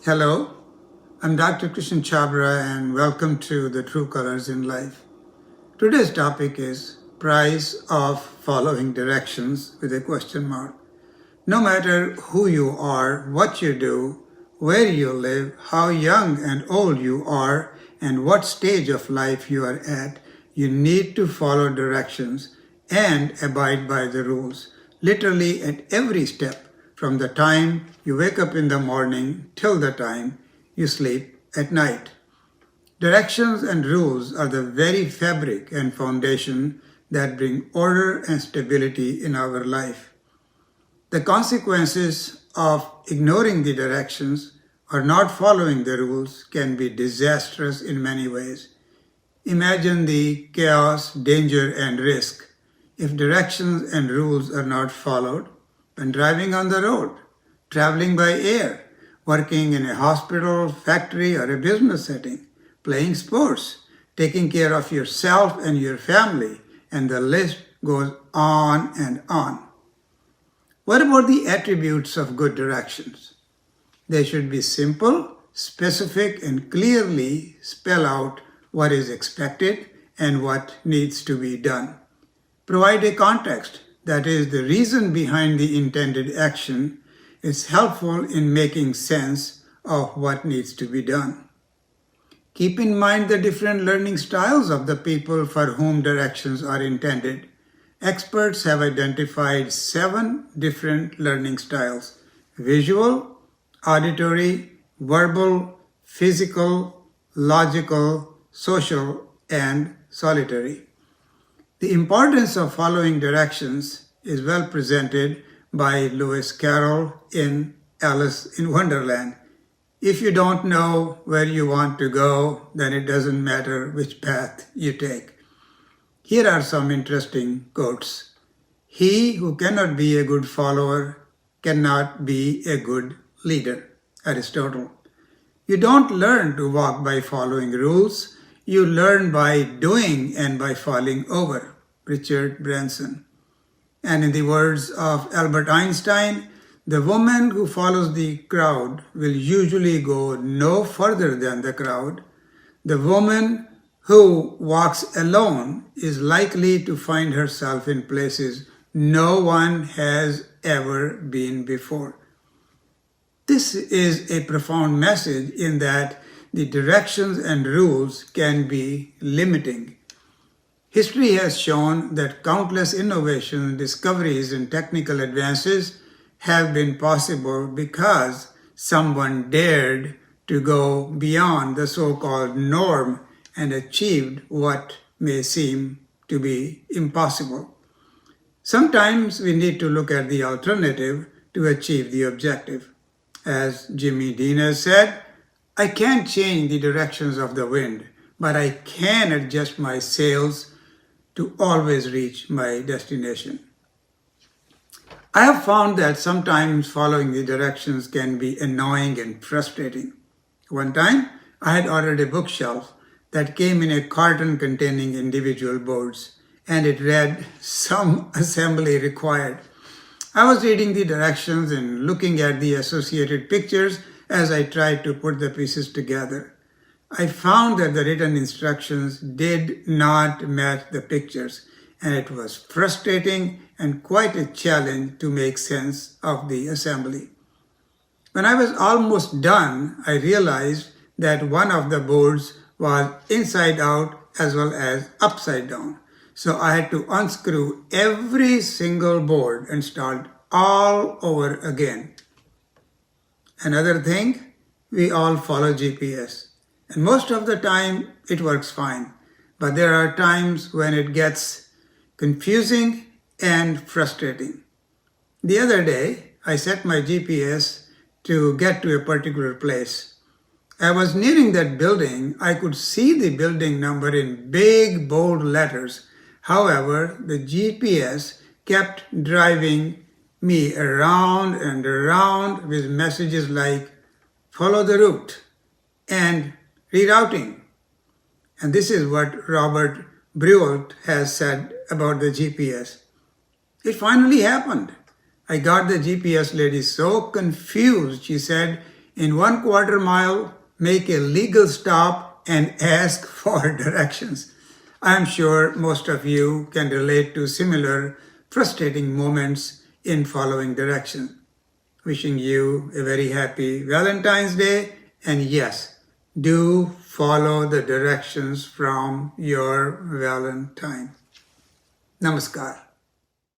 Hello, I'm Dr. Krishan Chhabra and welcome to the True Colors in Life. Today's topic is price of following directions with a question mark. No matter who you are, what you do, where you live, how young and old you are, and what stage of life you are at, you need to follow directions and abide by the rules, literally at every step, from the time you wake up in the morning till the time you sleep at night. Directions and rules are the very fabric and foundation that bring order and stability in our life. The consequences of ignoring the directions or not following the rules can be disastrous in many ways. Imagine the chaos, danger, and risk if directions and rules are not followed when driving on the road, traveling by air, working in a hospital, factory, or a business setting, playing sports, taking care of yourself and your family, and the list goes on and on. What about the attributes of good directions? They should be simple, specific, and clearly spell out what is expected and what needs to be done. Provide a context, that is, the reason behind the intended action, is helpful in making sense of what needs to be done. Keep in mind the different learning styles of the people for whom directions are intended. Experts have identified 7 different learning styles: visual, auditory, verbal, physical, logical, social, and solitary. The importance of following directions is well presented by Lewis Carroll in Alice in Wonderland. If you don't know where you want to go, then it doesn't matter which path you take. Here are some interesting quotes. He who cannot be a good follower cannot be a good leader. Aristotle. You don't learn to walk by following rules. You learn by doing and by falling over. Richard Branson. And in the words of Albert Einstein, the woman who follows the crowd will usually go no further than the crowd. The woman who walks alone is likely to find herself in places no one has ever been before. This is a profound message in that the directions and rules can be limiting. History has shown that countless innovations, discoveries, and technical advances have been possible because someone dared to go beyond the so-called norm and achieved what may seem to be impossible. Sometimes we need to look at the alternative to achieve the objective. As Jimmy Dean has said, I can't change the directions of the wind, but I can adjust my sails to always reach my destination. I have found that sometimes following the directions can be annoying and frustrating. One time, I had ordered a bookshelf that came in a carton containing individual boards, and it read, "Some assembly required." I was reading the directions and looking at the associated pictures as I tried to put the pieces together. I found that the written instructions did not match the pictures, and it was frustrating and quite a challenge to make sense of the assembly. When I was almost done, I realized that one of the boards was inside out as well as upside down. So I had to unscrew every single board and start all over again. Another thing, we all follow GPS. And most of the time, it works fine. But there are times when it gets confusing and frustrating. The other day, I set my GPS to get to a particular place. I was nearing that building. I could see the building number in big, bold letters. However, the GPS kept driving me around and around with messages like, follow the route and rerouting. And this is what Robert Breult has said about the GPS. It finally happened. I got the GPS lady so confused, she said, In 1/4 mile, make a legal stop and ask for directions. I'm sure most of you can relate to similar frustrating moments in following directions. Wishing you a very happy Valentine's Day, and yes, do follow the directions from your Valentine. Namaskar.